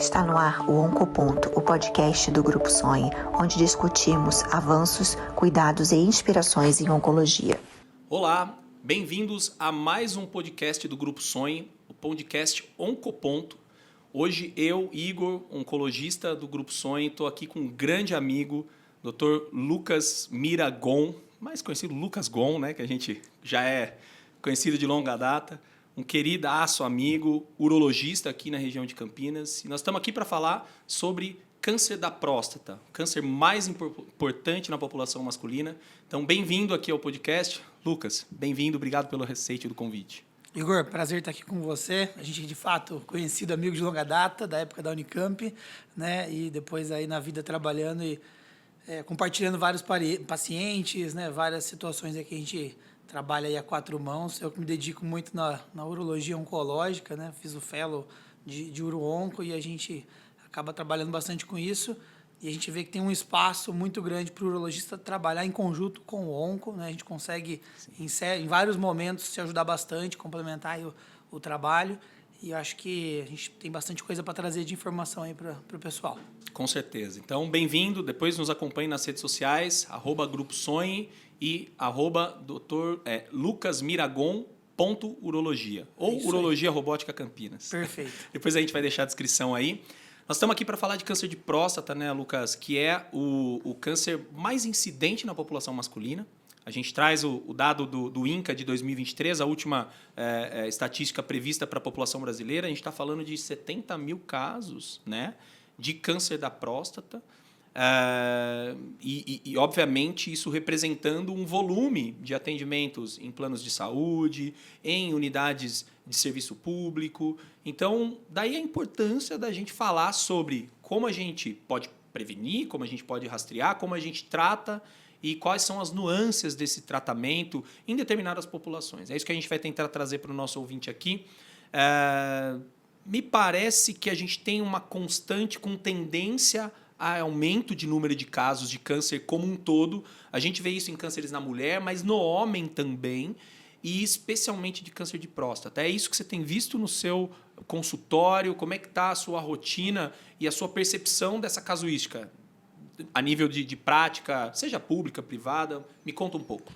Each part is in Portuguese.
Está no ar o Oncoponto, o podcast do Grupo Sonhe, onde discutimos avanços, cuidados e inspirações em oncologia. Olá, bem-vindos a mais um podcast do Grupo Sonhe, o podcast Oncoponto. Hoje eu, Igor, oncologista do Grupo Sonhe, estou aqui com um grande amigo, Dr. Lucas Miragon, mais conhecido Lucas Gon, né, que a gente já é conhecido de longa data. Um queridaço amigo, urologista aqui na região de Campinas. E nós estamos aqui para falar sobre câncer da próstata, o câncer mais importante na população masculina. Então, bem-vindo aqui ao podcast. Lucas, bem-vindo, obrigado pelo aceite do convite. Igor, prazer estar aqui com você. A gente é, de fato, conhecido amigo de longa data, da época da Unicamp, né? E depois aí na vida trabalhando e compartilhando vários pacientes, né? Várias situações aí que a gente trabalho aí a quatro mãos. Eu me dedico muito na urologia oncológica, né? Fiz o fellow de uro-onco e a gente acaba trabalhando bastante com isso. E a gente vê que tem um espaço muito grande para o urologista trabalhar em conjunto com o onco, né? A gente consegue, em vários momentos, se ajudar bastante, complementar aí o trabalho. E eu acho que a gente tem bastante coisa para trazer de informação aí para o pessoal. Com certeza. Então, bem-vindo. Depois nos acompanhe nas redes sociais, @Grupo Sonhe e @Dr. Lucas Miragon.urologia ou Urologia Robótica Campinas. Perfeito. Depois a gente vai deixar a descrição aí. Nós estamos aqui para falar de câncer de próstata, né, Lucas? Que é o câncer mais incidente na população masculina. A gente traz o dado do INCA de 2023, a última estatística prevista para a população brasileira. A gente está falando de 70 mil casos, né, de câncer da próstata. E, obviamente, isso representando um volume de atendimentos em planos de saúde, em unidades de serviço público. Então, daí a importância da gente falar sobre como a gente pode prevenir, como a gente pode rastrear, como a gente trata e quais são as nuances desse tratamento em determinadas populações. É isso que a gente vai tentar trazer para o nosso ouvinte aqui. Me parece que a gente tem uma constante com tendência a aumento de número de casos de câncer como um todo. A gente vê isso em cânceres na mulher, mas no homem também, e especialmente de câncer de próstata. É isso que você tem visto no seu consultório? Como é que está a sua rotina e a sua percepção dessa casuística a nível de prática, seja pública, privada? Me conta um pouco.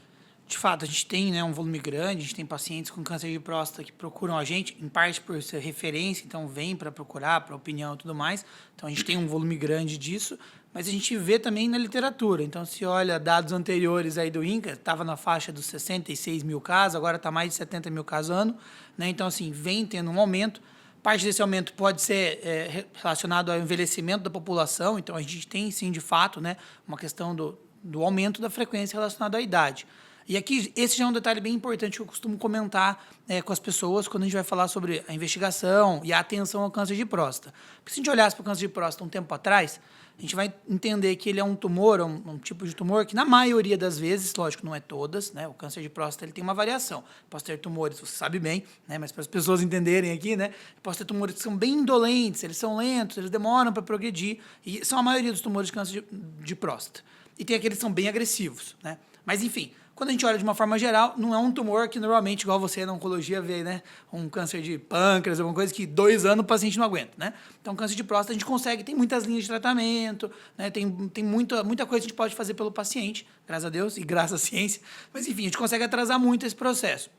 De fato, a gente tem, né, um volume grande, a gente tem pacientes com câncer de próstata que procuram a gente, em parte por ser referência, então vem para procurar, para opinião e tudo mais. Então, a gente tem um volume grande disso, mas a gente vê também na literatura. Então, se olha dados anteriores aí do INCA, estava na faixa dos 66 mil casos, agora está mais de 70 mil casos ano, né? Então, assim, vem tendo um aumento. Parte desse aumento pode ser relacionado ao envelhecimento da população, então a gente tem, sim, de fato, né, uma questão do aumento da frequência relacionada à idade. E aqui, esse já é um detalhe bem importante que eu costumo comentar com as pessoas quando a gente vai falar sobre a investigação e a atenção ao câncer de próstata. Porque se a gente olhasse para o câncer de próstata um tempo atrás, a gente vai entender que ele é um tumor, um tipo de tumor que, na maioria das vezes, lógico, não é todas, né? O câncer de próstata ele tem uma variação. Posso ter tumores, você sabe bem, né? Mas para as pessoas entenderem aqui, né? Posso ter tumores que são bem indolentes, eles são lentos, eles demoram para progredir, e são a maioria dos tumores de câncer de próstata. E tem aqueles que são bem agressivos, né? Mas, enfim, quando a gente olha de uma forma geral, não é um tumor que normalmente, igual você na oncologia vê, né? Um câncer de pâncreas, alguma coisa que 2 anos o paciente não aguenta, né? Então, câncer de próstata a gente consegue, tem muitas linhas de tratamento, né? Tem muita coisa que a gente pode fazer pelo paciente, graças a Deus e graças à ciência. Mas, enfim, a gente consegue atrasar muito esse processo.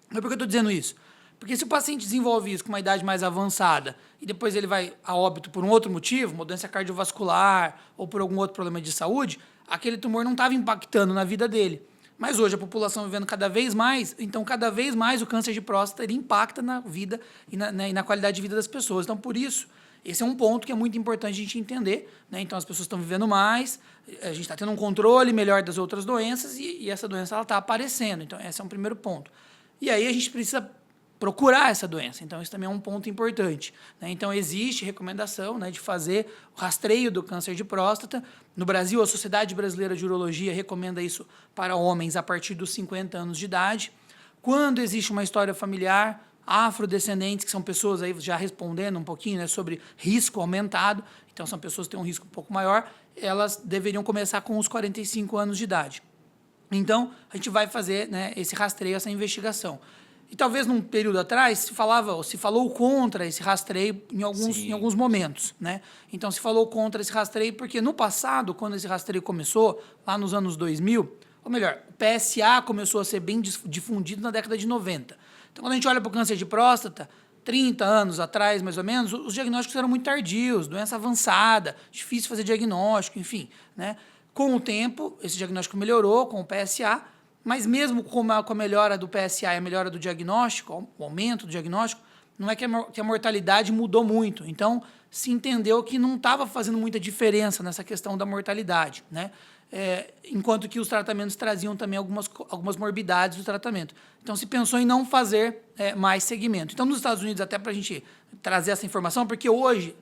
Mas por que eu estou dizendo isso? Porque se o paciente desenvolve isso com uma idade mais avançada e depois ele vai a óbito por um outro motivo, uma doença cardiovascular ou por algum outro problema de saúde, aquele tumor não estava impactando na vida dele. Mas hoje a população vivendo cada vez mais, então cada vez mais o câncer de próstata ele impacta na vida e na qualidade de vida das pessoas. Então, por isso, esse é um ponto que é muito importante a gente entender, né? Então, as pessoas estão vivendo mais, a gente está tendo um controle melhor das outras doenças e essa doença está aparecendo. Então, esse é um primeiro ponto. E aí a gente precisa procurar essa doença. Então, isso também é um ponto importante, né? Então, existe recomendação, né, de fazer o rastreio do câncer de próstata. No Brasil, a Sociedade Brasileira de Urologia recomenda isso para homens a partir dos 50 anos de idade. Quando existe uma história familiar, afrodescendentes, que são pessoas aí já respondendo um pouquinho, né, sobre risco aumentado, então são pessoas que têm um risco um pouco maior, elas deveriam começar com os 45 anos de idade. Então, a gente vai fazer, né, esse rastreio, essa investigação. E talvez num período atrás se falava, ou se falou contra esse rastreio em alguns momentos, né? Então se falou contra esse rastreio porque no passado, quando esse rastreio começou, lá nos anos 2000, ou melhor, o PSA começou a ser bem difundido na década de 90. Então quando a gente olha para o câncer de próstata, 30 anos atrás, mais ou menos, os diagnósticos eram muito tardios, doença avançada, difícil fazer diagnóstico, enfim, né? Com o tempo, esse diagnóstico melhorou com o PSA, mas mesmo com a melhora do PSA e a melhora do diagnóstico, o aumento do diagnóstico, não é que a mortalidade mudou muito. Então, se entendeu que não estava fazendo muita diferença nessa questão da mortalidade, né? Enquanto que os tratamentos traziam também algumas morbidades do tratamento. Então, se pensou em não fazer mais segmento. Então, nos Estados Unidos, até para a gente trazer essa informação, porque hoje...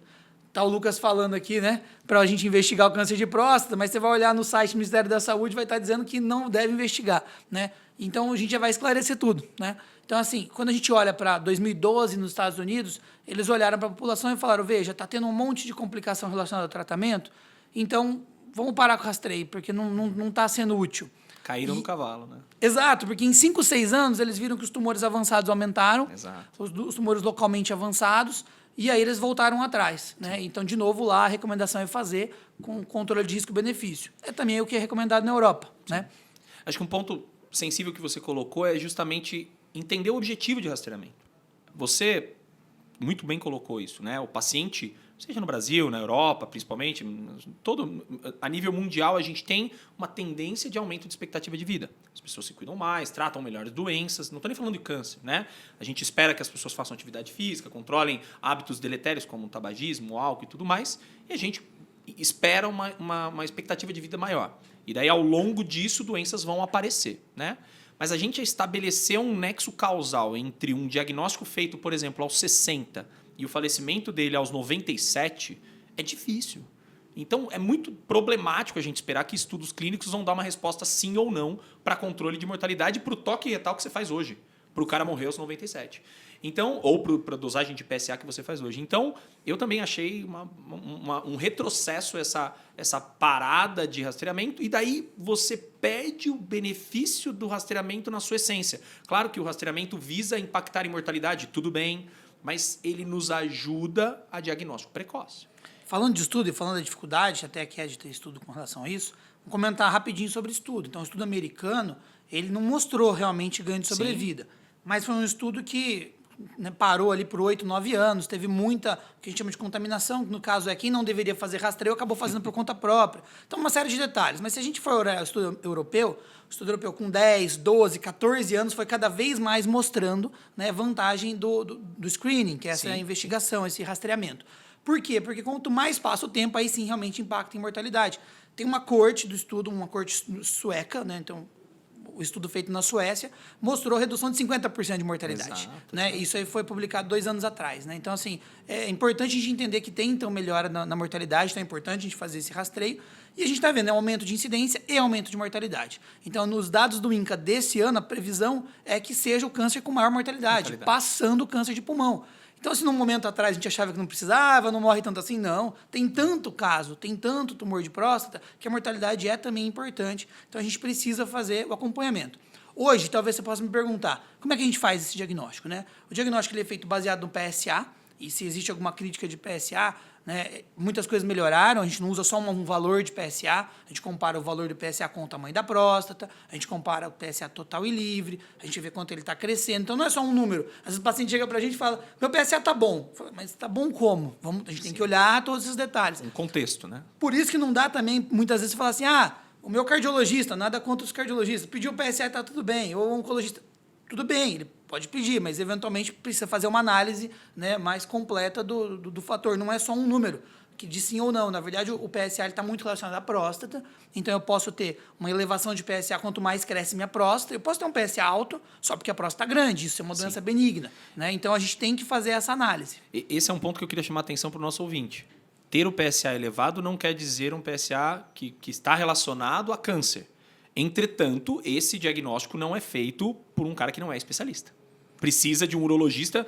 Está o Lucas falando aqui, né, para a gente investigar o câncer de próstata, mas você vai olhar no site do Ministério da Saúde e vai estar dizendo que não deve investigar, né? Então, a gente já vai esclarecer tudo, né? Então, assim, quando a gente olha para 2012 nos Estados Unidos, eles olharam para a população e falaram, veja, está tendo um monte de complicação relacionada ao tratamento, então vamos parar com o rastreio, porque não está sendo útil. Caíram no cavalo, né? Exato, porque em 5, 6 anos eles viram que os tumores avançados aumentaram, Exato. os tumores localmente avançados, e aí eles voltaram atrás, né? Então, de novo, lá a recomendação é fazer com controle de risco-benefício. É também o que é recomendado na Europa, né? Acho que um ponto sensível que você colocou é justamente entender o objetivo de rastreamento. Você muito bem colocou isso, né? O paciente, seja no Brasil, na Europa, principalmente, a nível mundial, a gente tem uma tendência de aumento de expectativa de vida. As pessoas se cuidam mais, tratam melhores doenças. Não estou nem falando de câncer, né? A gente espera que as pessoas façam atividade física, controlem hábitos deletérios como o tabagismo, o álcool e tudo mais. E a gente espera uma expectativa de vida maior. E daí, ao longo disso, doenças vão aparecer, né? Mas a gente estabeleceu um nexo causal entre um diagnóstico feito, por exemplo, aos 60 e o falecimento dele aos 97 é difícil. Então, é muito problemático a gente esperar que estudos clínicos vão dar uma resposta sim ou não para controle de mortalidade para o toque retal que você faz hoje, para o cara morrer aos 97. Então, ou para a dosagem de PSA que você faz hoje. Então, eu também achei um retrocesso essa parada de rastreamento, e daí você perde o benefício do rastreamento na sua essência. Claro que o rastreamento visa impactar em mortalidade, tudo bem, mas ele nos ajuda a diagnóstico precoce. Falando de estudo e falando da dificuldade, até que é de ter estudo com relação a isso, vou comentar rapidinho sobre estudo. Então, o estudo americano, ele não mostrou realmente ganho de sobrevida, mas foi um estudo que... né, parou ali por 8, 9 anos, teve muita, o que a gente chama de contaminação, que no caso é quem não deveria fazer rastreio, acabou fazendo por conta própria. Então, uma série de detalhes. Mas se a gente for olhar o estudo europeu com 10, 12, 14 anos foi cada vez mais mostrando, né, vantagem do screening, que é essa investigação, esse rastreamento. Por quê? Porque quanto mais passa o tempo, aí sim realmente impacta em mortalidade. Tem uma corte do estudo, uma corte sueca, né, então... O estudo feito na Suécia mostrou redução de 50% de mortalidade. Exato, né? Isso aí foi publicado 2 anos atrás. Né? Então, assim, é importante a gente entender que tem, então, melhora na mortalidade, então é importante a gente fazer esse rastreio. E a gente está vendo um aumento de incidência e aumento de mortalidade. Então, nos dados do INCA desse ano, a previsão é que seja o câncer com maior mortalidade. Passando o câncer de pulmão. Então, se num momento atrás a gente achava que não precisava, não morre tanto assim, não. Tem tanto caso, tem tanto tumor de próstata, que a mortalidade é também importante. Então, a gente precisa fazer o acompanhamento. Hoje, talvez você possa me perguntar, como é que a gente faz esse diagnóstico? Né? O diagnóstico ele é feito baseado no PSA, e se existe alguma crítica de PSA, né, muitas coisas melhoraram, a gente não usa só um valor de PSA, a gente compara o valor do PSA com o tamanho da próstata, a gente compara o PSA total e livre, a gente vê quanto ele está crescendo. Então, não é só um número. Às vezes o paciente chega para a gente e fala, meu PSA está bom. Falo, mas está bom como? A gente tem que olhar todos esses detalhes. Um contexto, né? Por isso que não dá também, muitas vezes, falar assim, o meu cardiologista, nada contra os cardiologistas, pediu o PSA e está tudo bem, ou o oncologista, tudo bem, ele pode pedir, mas eventualmente precisa fazer uma análise, né, mais completa do fator. Não é só um número que diz sim ou não. Na verdade, o PSA está muito relacionado à próstata, então eu posso ter uma elevação de PSA quanto mais cresce minha próstata. Eu posso ter um PSA alto só porque a próstata está grande, isso é uma doença benigna. Né? Então, a gente tem que fazer essa análise. Esse é um ponto que eu queria chamar a atenção para o nosso ouvinte. Ter o PSA elevado não quer dizer um PSA que está relacionado a câncer. Entretanto, esse diagnóstico não é feito por um cara que não é especialista. Precisa de um urologista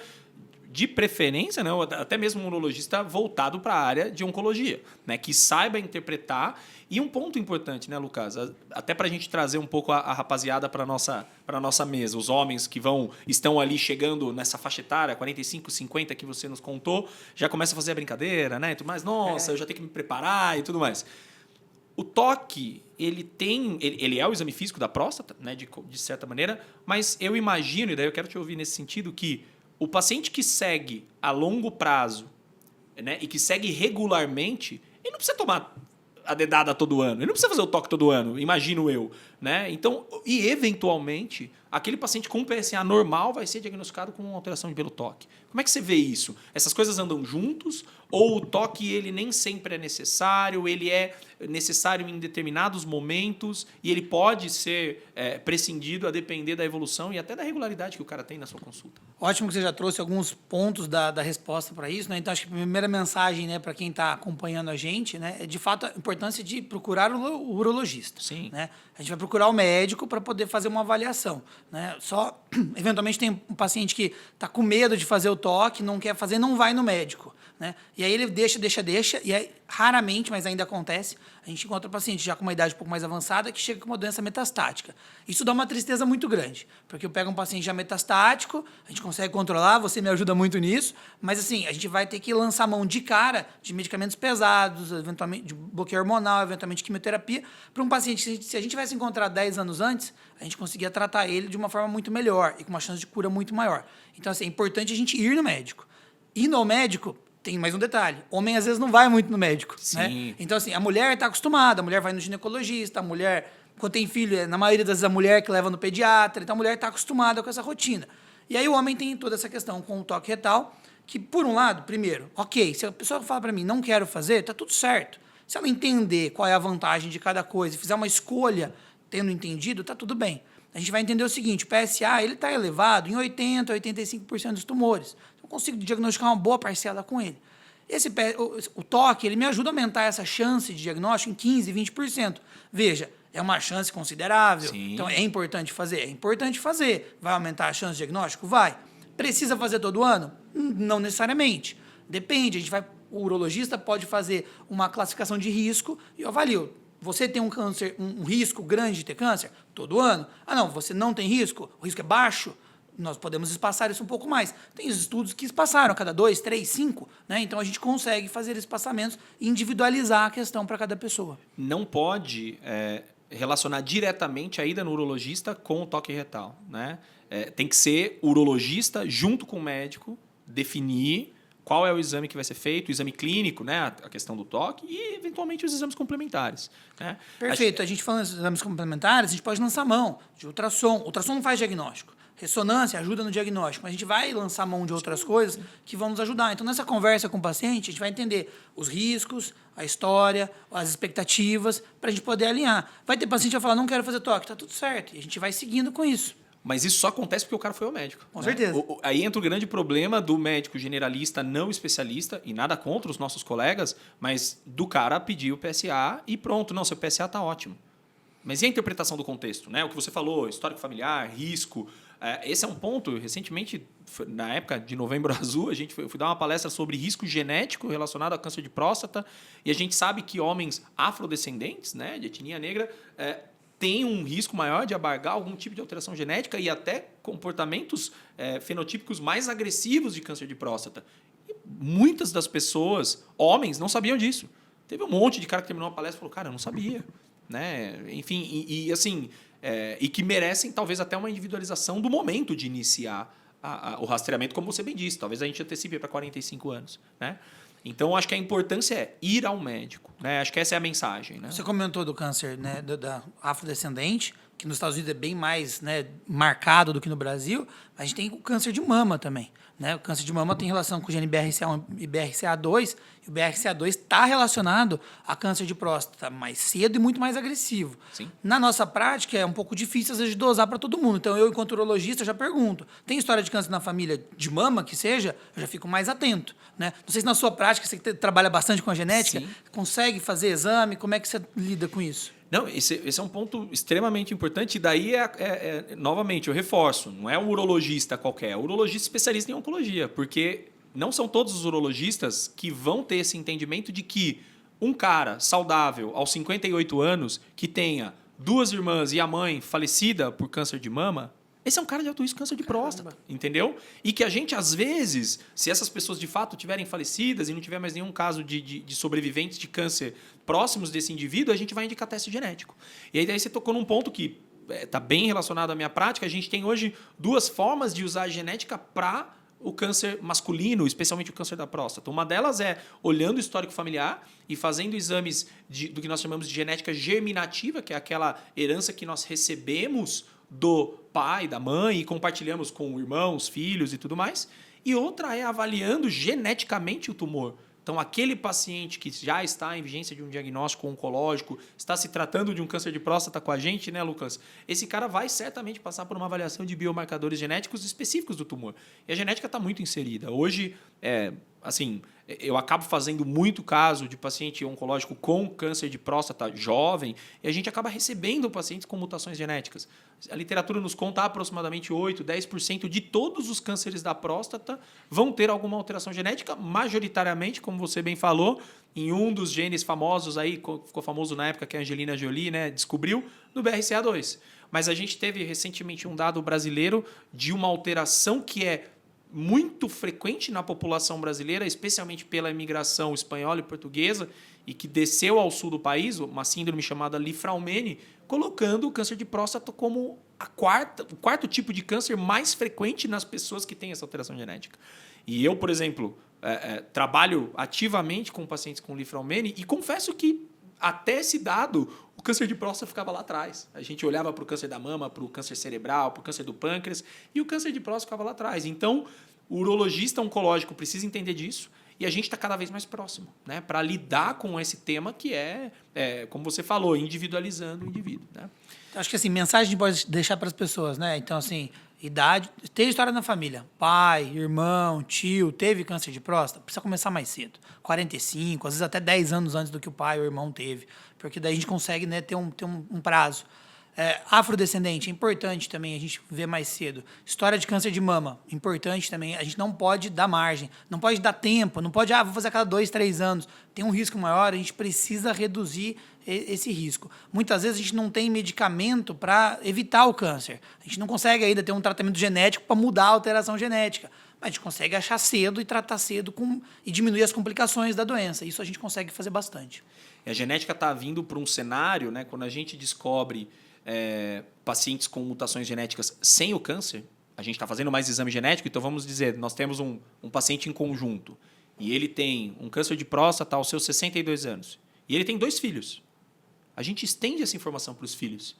de preferência, né, até mesmo um urologista voltado para a área de oncologia, né, que saiba interpretar. E um ponto importante, né, Lucas, até para a gente trazer um pouco a rapaziada para a nossa mesa, os homens que estão ali chegando nessa faixa etária, 45, 50 que você nos contou, já começa a fazer a brincadeira, né, e tudo mais, nossa, eu já tenho que me preparar e tudo mais. O toque, ele é o exame físico da próstata, né, de certa maneira, mas eu imagino, e daí eu quero te ouvir nesse sentido, que o paciente que segue a longo prazo, né, e que segue regularmente, ele não precisa tomar a dedada todo ano, ele não precisa fazer o toque todo ano, imagino eu. Né? Então, e eventualmente, aquele paciente com PSA normal vai ser diagnosticado com alteração pelo toque. Como é que você vê isso? Essas coisas andam juntos? Ou o toque ele nem sempre é necessário, ele é necessário em determinados momentos e ele pode ser prescindido a depender da evolução e até da regularidade que o cara tem na sua consulta? Ótimo que você já trouxe alguns pontos da resposta para isso, né? Então, acho que a primeira mensagem, né, para quem está acompanhando a gente, né, é de fato a importância de procurar o urologista. Sim. Né? A gente vai procurar o médico para poder fazer uma avaliação. Né? Só, eventualmente, tem um paciente que está com medo de fazer o toque, não quer fazer, não vai no médico. Né? E aí ele deixa, e aí, raramente, mas ainda acontece, a gente encontra um paciente já com uma idade um pouco mais avançada que chega com uma doença metastática. Isso dá uma tristeza muito grande, porque eu pego um paciente já metastático, a gente consegue controlar, você me ajuda muito nisso, mas assim, a gente vai ter que lançar mão de cara de medicamentos pesados, eventualmente de bloqueio hormonal, eventualmente de quimioterapia, para um paciente, se a gente tivesse encontrado 10 anos antes, a gente conseguia tratar ele de uma forma muito melhor e com uma chance de cura muito maior. Então, assim, é importante a gente ir no médico. Ir no médico, tem mais um detalhe. Homem, às vezes, não vai muito no médico. Né? Então, assim, a mulher está acostumada, a mulher vai no ginecologista, a mulher, quando tem filho, na maioria das vezes, a mulher que leva no pediatra, então a mulher está acostumada com essa rotina. E aí o homem tem toda essa questão com o toque retal, que, por um lado, primeiro, ok, se a pessoa fala para mim, não quero fazer, está tudo certo. Se ela entender qual é a vantagem de cada coisa e fizer uma escolha tendo entendido, está tudo bem. A gente vai entender o seguinte, o PSA está elevado em 80%, 85% dos tumores. Eu consigo diagnosticar uma boa parcela com ele. O toque ele me ajuda a aumentar essa chance de diagnóstico em 15%, 20%. Veja, é uma chance considerável. Sim. Então, é importante fazer? É importante fazer. Vai aumentar a chance de diagnóstico? Vai. Precisa fazer todo ano? Não necessariamente. Depende. O urologista pode fazer uma classificação de risco e eu avalio. Você tem um câncer, um risco grande de ter câncer? Todo ano. Ah, não, você não tem risco? O risco é baixo? Nós podemos espaçar isso um pouco mais. Tem estudos que espaçaram a cada 2, 3, 5, né? Então a gente consegue fazer espaçamentos e individualizar a questão para cada pessoa. Não pode relacionar diretamente a ida no urologista com o toque retal, né? Tem que ser urologista junto com o médico, definir qual é o exame que vai ser feito, o exame clínico, né, a questão do toque e, eventualmente, os exames complementares. Né? Perfeito. A gente falando dos exames complementares, a gente pode lançar mão de ultrassom. O ultrassom não faz diagnóstico. Ressonância ajuda no diagnóstico, mas a gente vai lançar mão de outras coisas que vão nos ajudar. Então, nessa conversa com o paciente, a gente vai entender os riscos, a história, as expectativas, para a gente poder alinhar. Vai ter paciente que vai falar, não quero fazer toque, está tudo certo. E a gente vai seguindo com isso. Mas isso só acontece porque o cara foi ao médico. Com certeza. Aí entra o grande problema do médico generalista não especialista, e nada contra os nossos colegas, mas do cara pedir o PSA e pronto. Não, seu PSA está ótimo. Mas e a interpretação do contexto? Né? O que você falou, histórico familiar, risco. Esse é um ponto. Recentemente, na época de Novembro Azul, eu fui dar uma palestra sobre risco genético relacionado a câncer de próstata. E a gente sabe que homens afrodescendentes, né, de etnia negra, tem um risco maior de abargar algum tipo de alteração genética e até comportamentos fenotípicos mais agressivos de câncer de próstata. E muitas das pessoas, homens, não sabiam disso. Teve um monte de cara que terminou uma palestra e falou, cara, eu não sabia. Né? Enfim, e que merecem talvez até uma individualização do momento de iniciar o rastreamento, como você bem disse. Talvez a gente antecipe para 45 anos. Né? Então, acho que a importância é ir ao médico. Né? Acho que essa é a mensagem. Né? Você comentou do câncer, né, da afrodescendente, que nos Estados Unidos é bem mais, né, marcado do que no Brasil, mas a gente tem o câncer de mama também. Né? O câncer de mama tem relação com o gene BRCA1 e BRCA2, e o BRCA2 está relacionado a câncer de próstata mais cedo e muito mais agressivo. Sim. Na nossa prática, é um pouco difícil, às vezes, de dosar para todo mundo. Então, eu, enquanto urologista, já pergunto, tem história de câncer na família de mama, que seja? Eu já fico mais atento. Né? Não sei se na sua prática, você que trabalha bastante com a genética, Sim. consegue fazer exame, como é que você lida com isso? Não, esse é um ponto extremamente importante. E daí, novamente, eu reforço, não é um urologista qualquer, é um urologista especialista em oncologia, porque não são todos os urologistas que vão ter esse entendimento de que um cara saudável aos 58 anos, que tenha 2 irmãs e a mãe falecida por câncer de mama, esse é um cara de alto risco de câncer de próstata, entendeu? E que a gente, às vezes, se essas pessoas de fato tiverem falecidas e não tiver mais nenhum caso de sobreviventes de câncer próximos desse indivíduo, a gente vai indicar teste genético. E aí daí você tocou num ponto que está bem relacionado à minha prática. A gente tem hoje 2 formas de usar a genética para o câncer masculino, especialmente o câncer da próstata. Uma delas é olhando o histórico familiar e fazendo exames do que nós chamamos de genética germinativa, que é aquela herança que nós recebemos do pai, da mãe e compartilhamos com irmãos, filhos e tudo mais. E outra é avaliando geneticamente o tumor. Então, aquele paciente que já está em vigência de um diagnóstico oncológico, está se tratando de um câncer de próstata com a gente, né, Lucas? Esse cara vai certamente passar por uma avaliação de biomarcadores genéticos específicos do tumor. E a genética está muito inserida. Hoje, eu acabo fazendo muito caso de paciente oncológico com câncer de próstata jovem e a gente acaba recebendo pacientes com mutações genéticas. A literatura nos conta aproximadamente 8%, 10% de todos os cânceres da próstata vão ter alguma alteração genética, majoritariamente, como você bem falou, em um dos genes famosos aí, ficou famoso na época que a Angelina Jolie, né, descobriu, no BRCA2. Mas a gente teve recentemente um dado brasileiro de uma alteração que é muito frequente na população brasileira, especialmente pela imigração espanhola e portuguesa, e que desceu ao sul do país, uma síndrome chamada Li-Fraumeni, colocando o câncer de próstata como o quarto tipo de câncer mais frequente nas pessoas que têm essa alteração genética. E eu, por exemplo, trabalho ativamente com pacientes com Li-Fraumeni e confesso que até esse dado, o câncer de próstata ficava lá atrás. A gente olhava para o câncer da mama, para o câncer cerebral, para o câncer do pâncreas, e o câncer de próstata ficava lá atrás. Então, o urologista oncológico precisa entender disso e a gente está cada vez mais próximo, né, para lidar com esse tema que como você falou, individualizando o indivíduo. Né? Acho que assim, mensagem pode deixar para as pessoas, né? Então, assim, idade, ter história na família. Pai, irmão, tio, teve câncer de próstata, precisa começar mais cedo. 45, às vezes até 10 anos antes do que o pai ou o irmão teve. Porque daí a gente consegue, né, ter um prazo. Afrodescendente, é importante também a gente ver mais cedo. História de câncer de mama, importante também. A gente não pode dar margem, não pode dar tempo, não pode, vou fazer a cada 2, 3 anos. Tem um risco maior, a gente precisa reduzir esse risco. Muitas vezes a gente não tem medicamento para evitar o câncer. A gente não consegue ainda ter um tratamento genético para mudar a alteração genética. Mas a gente consegue achar cedo e tratar cedo e diminuir as complicações da doença. Isso a gente consegue fazer bastante. E a genética está vindo para um cenário, né, quando a gente descobre pacientes com mutações genéticas sem o câncer, a gente está fazendo mais exame genético, então vamos dizer, nós temos um paciente em conjunto e ele tem um câncer de próstata aos seus 62 anos e ele tem 2 filhos. A gente estende essa informação para os filhos.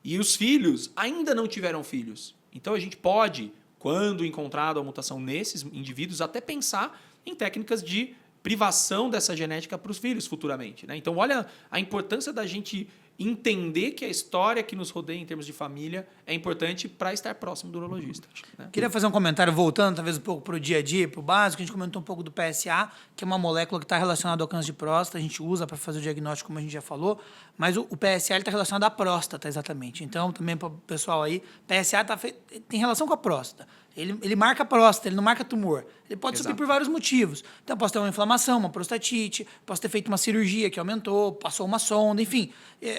E os filhos ainda não tiveram filhos. Então a gente pode, quando encontrado a mutação nesses indivíduos, até pensar em técnicas de privação dessa genética para os filhos futuramente. Né? Então olha a importância da gente entender que a história que nos rodeia em termos de família é importante para estar próximo do urologista. Né? Queria fazer um comentário, voltando talvez um pouco para o dia a dia, para o básico. A gente comentou um pouco do PSA, que é uma molécula que está relacionada ao câncer de próstata. A gente usa para fazer o diagnóstico, como a gente já falou, mas o PSA está relacionado à próstata, exatamente. Então, também para o pessoal aí, PSA tem relação com a próstata. Ele marca a próstata, ele não marca tumor. Ele pode subir por vários motivos. Então, posso ter uma inflamação, uma prostatite, posso ter feito uma cirurgia que aumentou, passou uma sonda, enfim.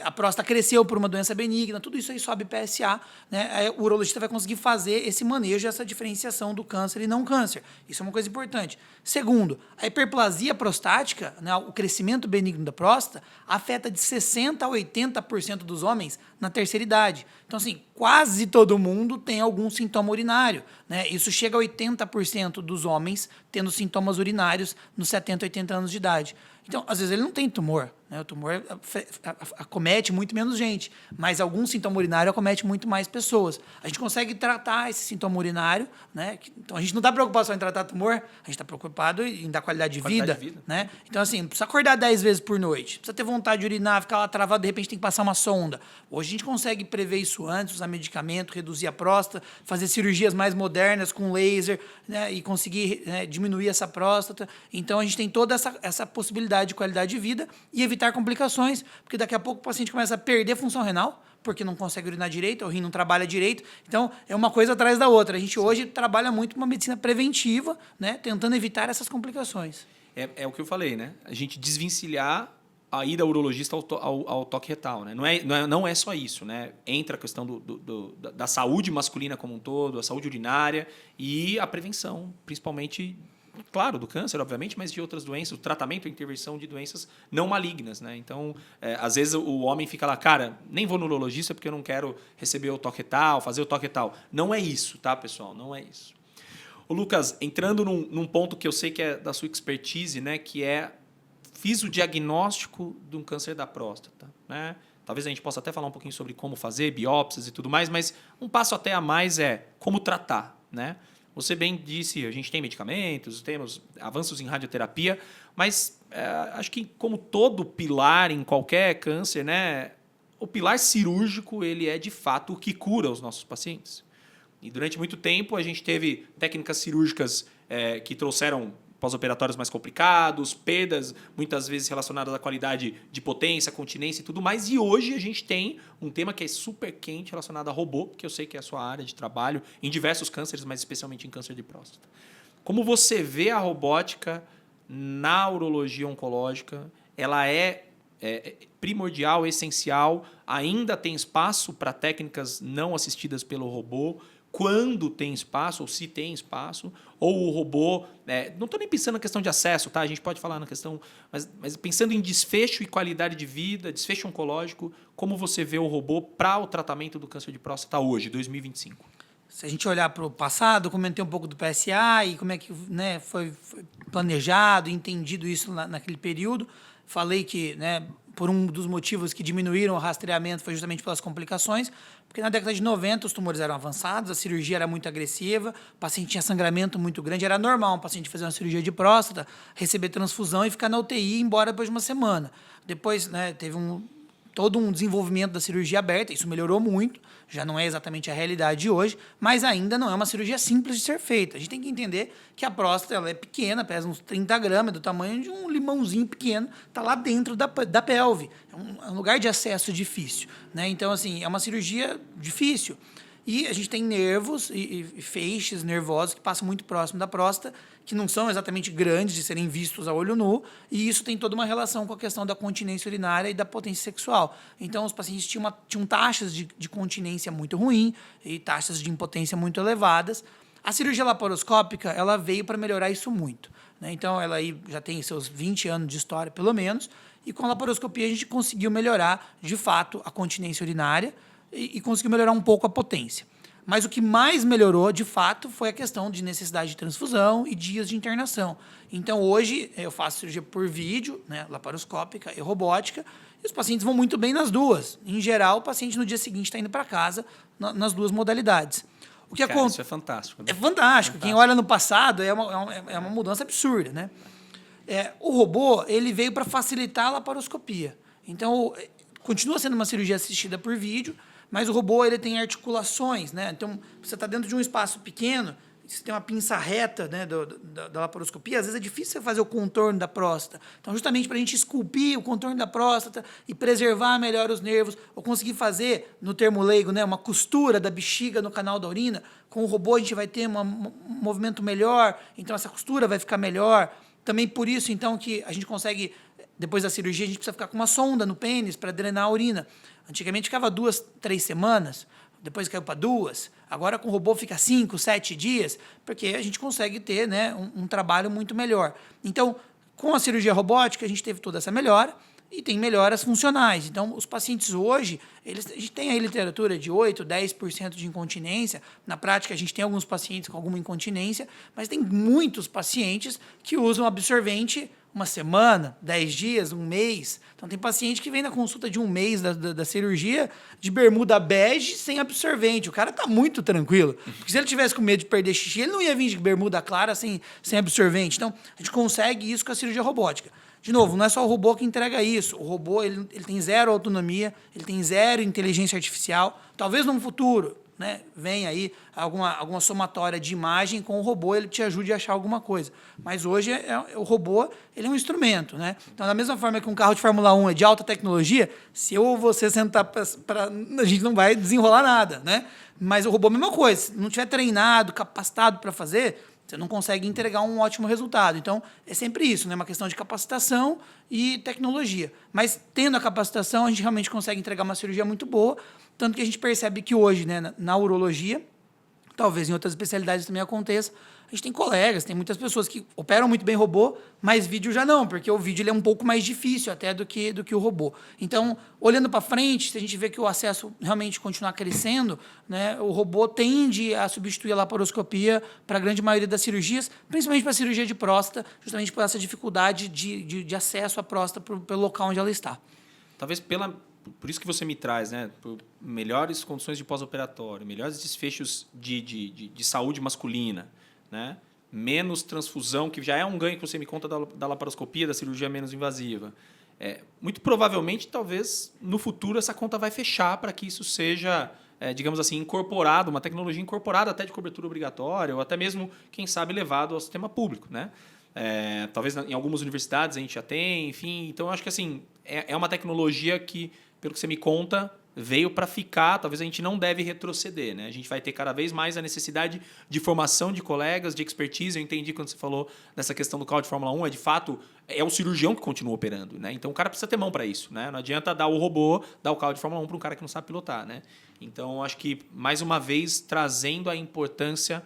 A próstata cresceu por uma doença benigna, tudo isso aí sobe PSA. Né? Aí o urologista vai conseguir fazer esse manejo, essa diferenciação do câncer e não câncer. Isso é uma coisa importante. Segundo, a hiperplasia prostática, né, o crescimento benigno da próstata, afeta de 60% a 80% dos homens na terceira idade. Então, assim, quase todo mundo tem algum sintoma urinário. Né? Isso chega a 80% dos homens tendo sintomas urinários nos 70, 80 anos de idade. Então, às vezes ele não tem tumor, né? O tumor acomete muito menos gente, mas algum sintoma urinário acomete muito mais pessoas. A gente consegue tratar esse sintoma urinário, né? Então a gente não está preocupado só em tratar tumor, a gente está preocupado em dar qualidade de vida. Né? Então, assim, não precisa acordar 10 vezes por noite, precisa ter vontade de urinar, ficar lá travado, de repente tem que passar uma sonda. Hoje a gente consegue prever isso antes, usar medicamento, reduzir a próstata, fazer cirurgias mais modernas com laser, né? E conseguir, né, diminuir essa próstata. Então a gente tem toda essa possibilidade de qualidade de vida e evitar complicações, porque daqui a pouco o paciente começa a perder função renal, porque não consegue urinar direito, o rim não trabalha direito. Então, é uma coisa atrás da outra. A gente hoje trabalha muito uma medicina preventiva, né, tentando evitar essas complicações. É o que eu falei, né? A gente desvencilhar a ida ao urologista ao toque retal, né? Não é só isso, né? Entra a questão da saúde masculina como um todo, a saúde urinária e a prevenção, principalmente, claro, do câncer, obviamente, mas de outras doenças, o tratamento e intervenção de doenças não malignas, né? Então, às vezes o homem fica lá, cara, nem vou no urologista porque eu não quero receber o toque retal, fazer o toque retal. Não é isso, tá, pessoal? Não é isso. Ô, Lucas, entrando num ponto que eu sei que é da sua expertise, né? Que fiz o diagnóstico de um câncer da próstata, né? Talvez a gente possa até falar um pouquinho sobre como fazer, biópsias e tudo mais, mas um passo até a mais é como tratar, né? Você bem disse, a gente tem medicamentos, temos avanços em radioterapia, mas acho que como todo pilar em qualquer câncer, né? O pilar cirúrgico ele é de fato o que cura os nossos pacientes. E durante muito tempo a gente teve técnicas cirúrgicas que trouxeram pós-operatórios mais complicados, perdas muitas vezes relacionadas à qualidade de potência, continência e tudo mais. E hoje a gente tem um tema que é super quente relacionado a robô, que eu sei que é a sua área de trabalho, em diversos cânceres, mas especialmente em câncer de próstata. Como você vê a robótica na urologia oncológica? Ela é primordial, essencial, ainda tem espaço para técnicas não assistidas pelo robô? Quando tem espaço, ou se tem espaço, ou o robô... não estou nem pensando na questão de acesso, tá? A gente pode falar na questão... Mas pensando em desfecho e qualidade de vida, desfecho oncológico, como você vê o robô para o tratamento do câncer de próstata hoje, 2025? Se a gente olhar para o passado, eu comentei um pouco do PSA e como é que, né, foi planejado, entendido isso naquele período. Falei que, né, por um dos motivos que diminuíram o rastreamento foi justamente pelas complicações, porque na década de 90 os tumores eram avançados, a cirurgia era muito agressiva, o paciente tinha sangramento muito grande, era normal um paciente fazer uma cirurgia de próstata, receber transfusão e ficar na UTI e ir embora depois de uma semana. Depois, né, teve todo um desenvolvimento da cirurgia aberta, isso melhorou muito, já não é exatamente a realidade de hoje, mas ainda não é uma cirurgia simples de ser feita. A gente tem que entender que a próstata ela é pequena, pesa uns 30 gramas, do tamanho de um limãozinho pequeno, está lá dentro da pelve. É um lugar de acesso difícil, né? Então, assim, é uma cirurgia difícil. E a gente tem nervos e feixes nervosos que passam muito próximo da próstata, que não são exatamente grandes de serem vistos a olho nu, e isso tem toda uma relação com a questão da continência urinária e da potência sexual. Então, os pacientes tinham taxas de continência muito ruim e taxas de impotência muito elevadas. A cirurgia laparoscópica ela veio para melhorar isso muito, né? Então, ela aí já tem seus 20 anos de história, pelo menos, e com a laparoscopia a gente conseguiu melhorar, de fato, a continência urinária e conseguiu melhorar um pouco a potência. Mas o que mais melhorou, de fato, foi a questão de necessidade de transfusão e dias de internação. Então, hoje, eu faço cirurgia por vídeo, né, laparoscópica e robótica, e os pacientes vão muito bem nas duas. Em geral, o paciente no dia seguinte está indo para casa nas duas modalidades. O que Cara, isso é fantástico. Né? É fantástico. Quem olha no passado é uma mudança absurda, né? O robô ele veio para facilitar a laparoscopia. Então, continua sendo uma cirurgia assistida por vídeo, mas o robô ele tem articulações, né? Então, você está dentro de um espaço pequeno, você tem uma pinça reta, né, da laparoscopia, às vezes é difícil você fazer o contorno da próstata. Então, justamente para a gente esculpir o contorno da próstata e preservar melhor os nervos, ou conseguir fazer, no termo leigo, né, uma costura da bexiga no canal da urina, com o robô a gente vai ter um movimento melhor, então essa costura vai ficar melhor. Também por isso, então, que a gente consegue, depois da cirurgia, a gente precisa ficar com uma sonda no pênis para drenar a urina. Antigamente ficava 2, 3 semanas, depois caiu para 2. Agora com o robô fica 5, 7 dias, porque a gente consegue ter, né, um trabalho muito melhor. Então, com a cirurgia robótica, a gente teve toda essa melhora e tem melhoras funcionais. Então, os pacientes hoje, a gente tem aí literatura de 8%, 10% de incontinência. Na prática, a gente tem alguns pacientes com alguma incontinência, mas tem muitos pacientes que usam absorvente uma semana, 10 dias, um mês. Então, tem paciente que vem na consulta de um mês da cirurgia de bermuda bege sem absorvente. O cara está muito tranquilo. Porque se ele tivesse com medo de perder xixi, ele não ia vir de bermuda clara sem absorvente. Então, a gente consegue isso com a cirurgia robótica. De novo, não é só o robô que entrega isso. O robô ele tem zero autonomia, ele tem zero inteligência artificial. Talvez no futuro né, vem aí alguma somatória de imagem com o robô, ele te ajude a achar alguma coisa. Mas hoje o robô ele é um instrumento. Né? Então, da mesma forma que um carro de Fórmula 1 é de alta tecnologia, se eu ou você sentar a gente não vai desenrolar nada. Né? Mas o robô é a mesma coisa. Se não tiver treinado, capacitado para fazer, você não consegue entregar um ótimo resultado. Então, é sempre isso, né? Uma questão de capacitação e tecnologia. Mas, tendo a capacitação, a gente realmente consegue entregar uma cirurgia muito boa, tanto que a gente percebe que hoje, né, na urologia, talvez em outras especialidades também aconteça, a gente tem colegas, tem muitas pessoas que operam muito bem robô, mas vídeo já não, porque o vídeo ele é um pouco mais difícil até do que o robô. Então, olhando para frente, se a gente vê que o acesso realmente continuar crescendo, né, o robô tende a substituir a laparoscopia para a grande maioria das cirurgias, principalmente para a cirurgia de próstata, justamente por essa dificuldade de acesso à próstata pelo local onde ela está. Talvez por isso que você me traz, né? Por melhores condições de pós-operatório, melhores desfechos de saúde masculina, né? Menos transfusão, que já é um ganho que você me conta da laparoscopia, da cirurgia menos invasiva. Muito provavelmente, talvez, no futuro, essa conta vai fechar para que isso seja, digamos assim, incorporado, uma tecnologia incorporada até de cobertura obrigatória, ou até mesmo, quem sabe, levado ao sistema público, né? Talvez em algumas universidades a gente já tem, enfim. Então, eu acho que assim, é uma tecnologia que, pelo que você me conta, veio para ficar. Talvez a gente não deve retroceder. Né? A gente vai ter cada vez mais a necessidade de formação de colegas, de expertise. Eu entendi quando você falou dessa questão do carro de Fórmula 1. De fato, é o cirurgião que continua operando. Né? Então, o cara precisa ter mão para isso. Né? Não adianta dar o robô, dar o carro de Fórmula 1 para um cara que não sabe pilotar. Né? Então, acho que, mais uma vez, trazendo a importância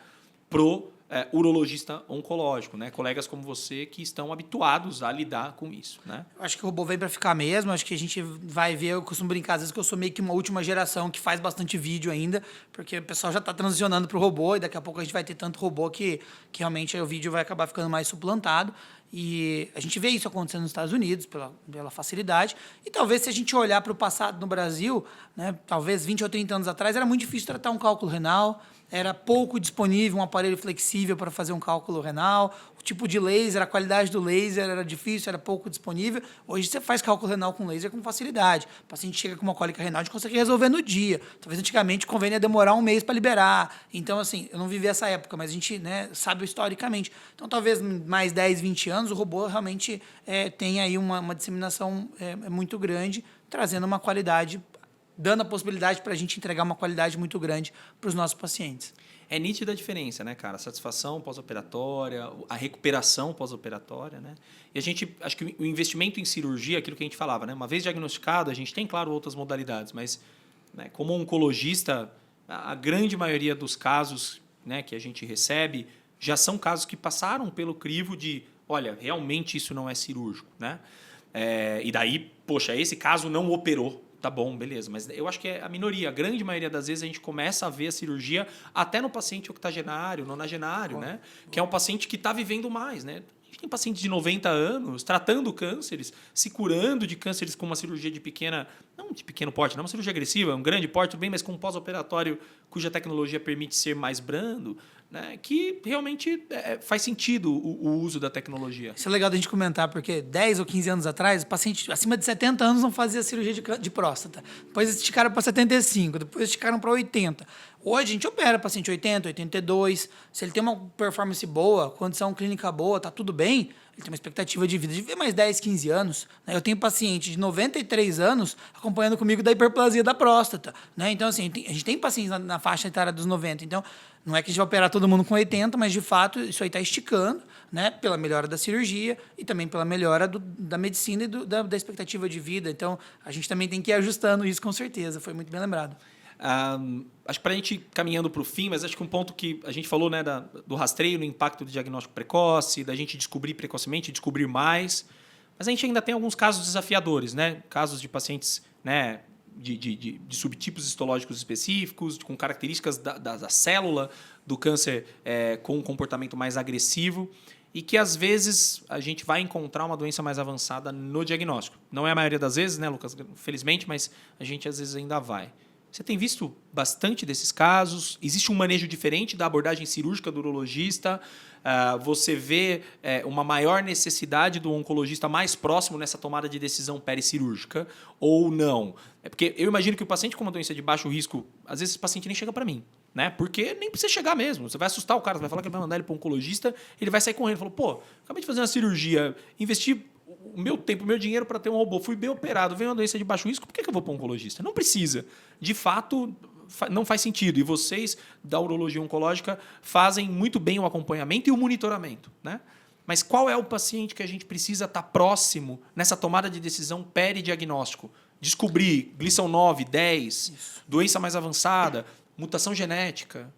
pro urologista oncológico, né? Colegas como você que estão habituados a lidar com isso. Né? Acho que o robô vem para ficar mesmo. Acho que a gente vai ver, eu costumo brincar às vezes que eu sou meio que uma última geração que faz bastante vídeo ainda, porque o pessoal já está transicionando para o robô e daqui a pouco a gente vai ter tanto robô que realmente o vídeo vai acabar ficando mais suplantado. E a gente vê isso acontecendo nos Estados Unidos pela facilidade. E talvez se a gente olhar para o passado no Brasil, né, talvez 20 ou 30 anos atrás, era muito difícil tratar um cálculo renal, era pouco disponível um aparelho flexível para fazer um cálculo renal, o tipo de laser, a qualidade do laser era difícil, era pouco disponível. Hoje você faz cálculo renal com laser com facilidade. O paciente chega com uma cólica renal, a gente consegue resolver no dia. Talvez antigamente o convênio ia demorar um mês para liberar. Então, assim, eu não vivi essa época, mas a gente, né, sabe historicamente. Então, talvez mais 10, 20 anos, o robô realmente tenha aí uma disseminação muito grande, trazendo uma qualidade, dando a possibilidade para a gente entregar uma qualidade muito grande para os nossos pacientes. É nítida a diferença, né, cara? A satisfação pós-operatória, a recuperação pós-operatória, né? E a gente, acho que o investimento em cirurgia, aquilo que a gente falava, né? Uma vez diagnosticado, a gente tem, claro, outras modalidades, mas, né, como oncologista, a grande maioria dos casos, né, que a gente recebe já são casos que passaram pelo crivo de, olha, realmente isso não é cirúrgico, né? E daí, poxa, esse caso não operou. Tá bom, beleza. Mas eu acho que é a minoria. A grande maioria das vezes a gente começa a ver a cirurgia até no paciente octogenário, nonagenário, né? Que é um paciente que está vivendo mais, né? A gente tem pacientes de 90 anos tratando cânceres, se curando de cânceres com uma cirurgia de não de pequeno porte, não uma cirurgia agressiva, um grande porte, tudo bem, mas com um pós-operatório cuja tecnologia permite ser mais brando, né? Que realmente faz sentido o uso da tecnologia. Isso é legal da gente comentar, porque 10 ou 15 anos atrás, o paciente acima de 70 anos não fazia cirurgia de próstata. Depois esticaram para 75, depois esticaram para 80. Hoje a gente opera paciente 80, 82. Se ele tem uma performance boa, condição clínica boa, está tudo bem, ele tem uma expectativa de vida de viver mais 10, 15 anos. Né? Eu tenho paciente de 93 anos acompanhando comigo da hiperplasia da próstata. Né? Então, assim, a gente tem pacientes na faixa etária dos 90. Então, não é que a gente vai operar todo mundo com 80, mas, de fato, isso aí está esticando, né? Pela melhora da cirurgia e também pela melhora da medicina e da expectativa de vida. Então, a gente também tem que ir ajustando isso, com certeza. Foi muito bem lembrado. Acho que para a gente ir caminhando para o fim, mas acho que um ponto que a gente falou, né, do rastreio, no impacto do diagnóstico precoce, da gente descobrir precocemente, descobrir mais, mas a gente ainda tem alguns casos desafiadores, né? Casos de pacientes, né, de subtipos histológicos específicos, com características da célula do câncer com um comportamento mais agressivo e que, às vezes, a gente vai encontrar uma doença mais avançada no diagnóstico. Não é a maioria das vezes, né, Lucas? Felizmente, mas a gente, às vezes, ainda vai. Você tem visto bastante desses casos? Existe um manejo diferente da abordagem cirúrgica do urologista? Você vê uma maior necessidade do oncologista mais próximo nessa tomada de decisão pericirúrgica ou não? É porque eu imagino que o paciente com uma doença de baixo risco, às vezes esse paciente nem chega para mim, né? Porque nem precisa chegar mesmo. Você vai assustar o cara, você vai falar que vai mandar ele para um oncologista, ele vai sair correndo. Falou, pô, acabei de fazer uma cirurgia, investi o meu tempo, o meu dinheiro para ter um robô, fui bem operado, veio uma doença de baixo risco, por que eu vou para um oncologista? Não precisa. De fato, não faz sentido. E vocês, da urologia oncológica, fazem muito bem o acompanhamento e o monitoramento, né? Mas qual é o paciente que a gente precisa estar próximo nessa tomada de decisão peridiagnóstico? Descobrir glisson 9, 10, doença mais avançada, mutação genética.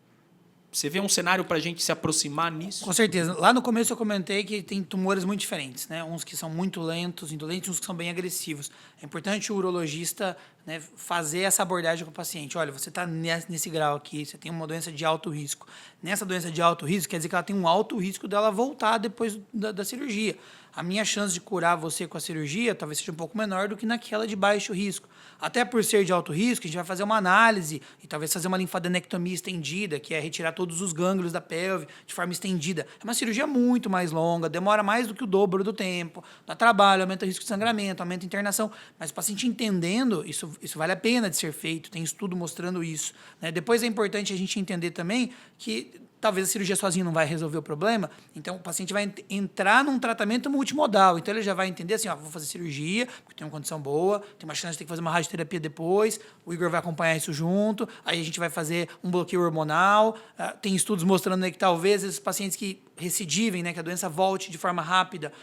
Você vê um cenário para a gente se aproximar nisso? Com certeza. Lá no começo eu comentei que tem tumores muito diferentes, né? Uns que são muito lentos, indolentes, uns que são bem agressivos. É importante o urologista, né, fazer essa abordagem com o paciente. Olha, você está nesse grau aqui, você tem uma doença de alto risco. Nessa doença de alto risco, quer dizer que ela tem um alto risco dela voltar depois da cirurgia. A minha chance de curar você com a cirurgia talvez seja um pouco menor do que naquela de baixo risco. Até por ser de alto risco, a gente vai fazer uma análise e talvez fazer uma linfadenectomia estendida, que é retirar todos os gânglios da pelve de forma estendida. É uma cirurgia muito mais longa, demora mais do que o dobro do tempo, dá trabalho, aumenta o risco de sangramento, aumenta a internação. Mas o paciente entendendo, isso vale a pena de ser feito, tem estudo mostrando isso, né? Depois é importante a gente entender também que talvez a cirurgia sozinha não vai resolver o problema, então o paciente vai entrar num tratamento multimodal. Então ele já vai entender assim, ó, vou fazer cirurgia, porque tem uma condição boa, tem uma chance de ter que fazer uma radioterapia depois, o Igor vai acompanhar isso junto, aí a gente vai fazer um bloqueio hormonal, tem estudos mostrando aí que talvez esses pacientes que recidivem, né, que a doença volte de forma rápida,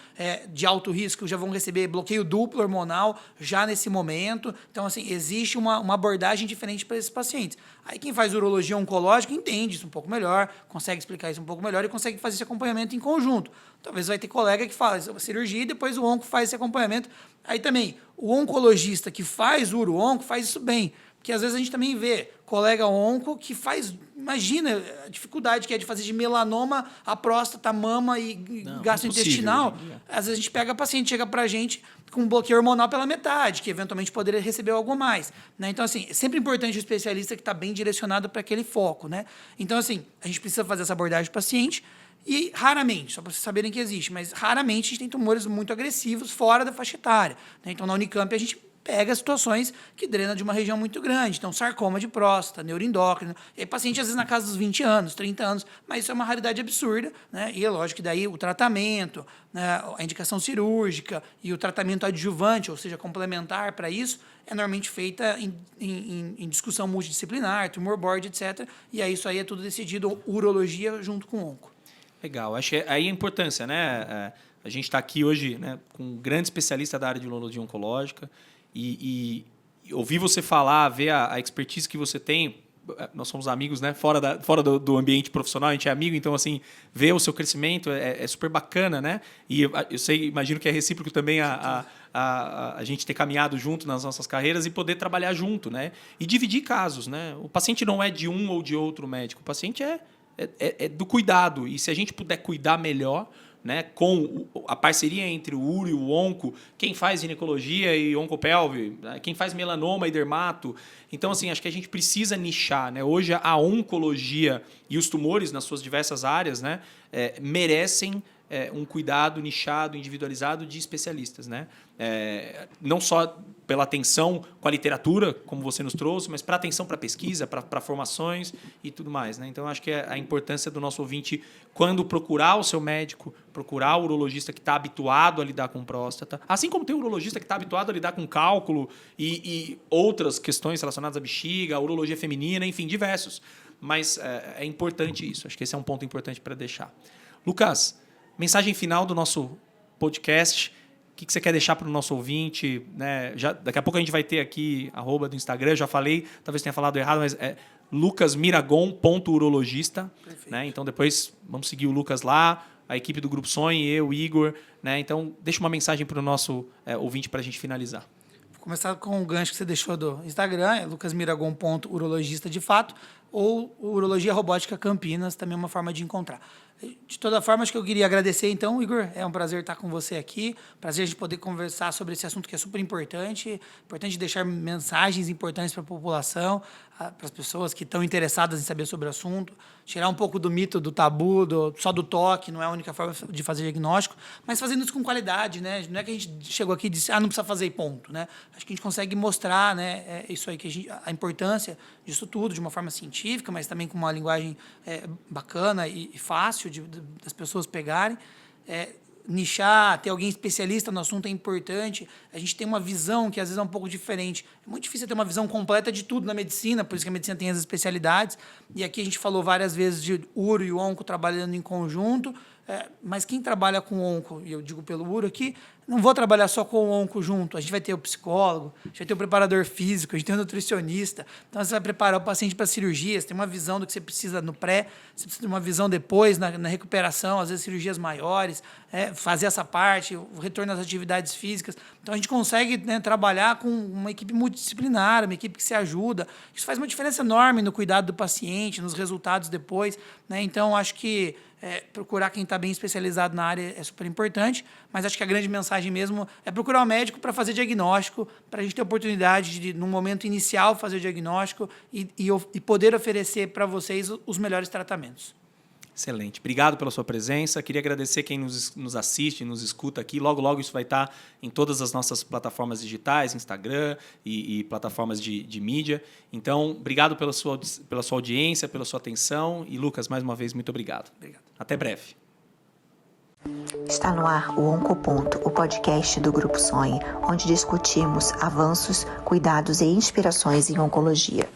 de alto risco, já vão receber bloqueio duplo hormonal já nesse momento. Então, assim, existe uma abordagem diferente para esses pacientes. Aí quem faz urologia oncológica entende isso um pouco melhor, consegue explicar isso um pouco melhor e consegue fazer esse acompanhamento em conjunto. Talvez vai ter colega que faz a cirurgia e depois o onco faz esse acompanhamento. Aí também, o oncologista que faz uro-onco faz isso bem. Porque às vezes a gente também vê colega onco que faz, imagina a dificuldade que é de fazer de melanoma a próstata, mama e gastrointestinal. Às vezes a gente pega paciente, chega pra gente com um bloqueio hormonal pela metade, que eventualmente poderia receber algo mais, né? Então, assim, é sempre importante o especialista que está bem direcionado para aquele foco, né? Então, assim, a gente precisa fazer essa abordagem do paciente e raramente, só para vocês saberem que existe, mas raramente a gente tem tumores muito agressivos fora da faixa etária, né? Então, na Unicamp, a gente pega situações que drenam de uma região muito grande. Então, sarcoma de próstata, neuroendócrino. E aí, paciente, às vezes, na casa dos 20 anos, 30 anos. Mas isso é uma raridade absurda, né? E é lógico que daí o tratamento, né, a indicação cirúrgica e o tratamento adjuvante, ou seja, complementar para isso, é normalmente feita em discussão multidisciplinar, tumor board, etc. E aí isso aí é tudo decidido urologia junto com onco. Legal. Acho que aí a importância, né? A gente está aqui hoje, né, com um grande especialista da área de urologia oncológica. E ouvir você falar, ver a expertise que você tem, nós somos amigos, né? Fora do ambiente profissional, a gente é amigo, então, assim, ver o seu crescimento é super bacana, né? E eu imagino que é recíproco também a gente ter caminhado junto nas nossas carreiras e poder trabalhar junto, né? E dividir casos, né? O paciente não é de um ou de outro médico, o paciente é do cuidado. E se a gente puder cuidar melhor, né, com a parceria entre o uro e o onco, quem faz ginecologia e oncopelve, né, quem faz melanoma e dermato. Então, assim, acho que a gente precisa nichar, né? Hoje, a oncologia e os tumores nas suas diversas áreas, né, merecem um cuidado nichado, individualizado de especialistas, né? Não só pela atenção com a literatura, como você nos trouxe, mas para atenção para pesquisa, para formações e tudo mais, né? Então, acho que a importância do nosso ouvinte, quando procurar o seu médico, procurar o urologista que está habituado a lidar com próstata, assim como tem o urologista que está habituado a lidar com cálculo e outras questões relacionadas à bexiga, a urologia feminina, enfim, diversos. Mas é importante isso. Acho que esse é um ponto importante para deixar. Lucas, mensagem final do nosso podcast. O que você quer deixar para o nosso ouvinte? Né? Daqui a pouco a gente vai ter aqui @ do Instagram. Eu já falei, talvez tenha falado errado, mas é lucasmiragon.urologista. Né? Então, depois vamos seguir o Lucas lá, a equipe do Grupo Sonho, eu, o Igor. Né? Então, deixa uma mensagem para o nosso ouvinte para a gente finalizar. Vou começar com o gancho que você deixou do Instagram, é lucasmiragon.urologista de fato, ou Urologia Robótica Campinas, também é uma forma de encontrar. De toda forma, acho que eu queria agradecer, então, Igor. É um prazer estar com você aqui. Prazer a gente poder conversar sobre esse assunto que é super importante. Importante deixar mensagens importantes para a população, para as pessoas que estão interessadas em saber sobre o assunto. Tirar um pouco do mito, do tabu, só do toque, não é a única forma de fazer diagnóstico, mas fazendo isso com qualidade, né? Não é que a gente chegou aqui e disse, não precisa fazer e ponto, né? Acho que a gente consegue mostrar, né, isso aí, a importância disso tudo de uma forma científica, mas também com uma linguagem bacana e fácil das pessoas pegarem. Nichar, ter alguém especialista no assunto é importante. A gente tem uma visão que às vezes é um pouco diferente. É muito difícil ter uma visão completa de tudo na medicina, por isso que a medicina tem as especialidades. E aqui a gente falou várias vezes de uro e onco trabalhando em conjunto, mas quem trabalha com onco, e eu digo pelo uro aqui, não vou trabalhar só com o onco junto. A gente vai ter o psicólogo, a gente vai ter o preparador físico, a gente tem o nutricionista. Então, você vai preparar o paciente para a cirurgia, você tem uma visão do que você precisa no pré, você precisa de uma visão depois, na recuperação, às vezes cirurgias maiores, fazer essa parte, o retorno às atividades físicas. Então, a gente consegue, né, trabalhar com uma equipe multidisciplinar, uma equipe que se ajuda. Isso faz uma diferença enorme no cuidado do paciente, nos resultados depois, né? Então, acho que procurar quem está bem especializado na área é super importante, mas acho que a grande mensagem mesmo é procurar um médico para fazer diagnóstico, para a gente ter a oportunidade de, num momento inicial, fazer o diagnóstico e poder oferecer para vocês os melhores tratamentos. Excelente. Obrigado pela sua presença. Queria agradecer quem nos assiste, nos escuta aqui. Logo, logo isso vai estar em todas as nossas plataformas digitais, Instagram e plataformas de mídia. Então, obrigado pela sua audiência, pela sua atenção. E, Lucas, mais uma vez, muito obrigado. Obrigado. Até breve. Está no ar o Oncoponto, o podcast do Grupo Sonhe, onde discutimos avanços, cuidados e inspirações em oncologia.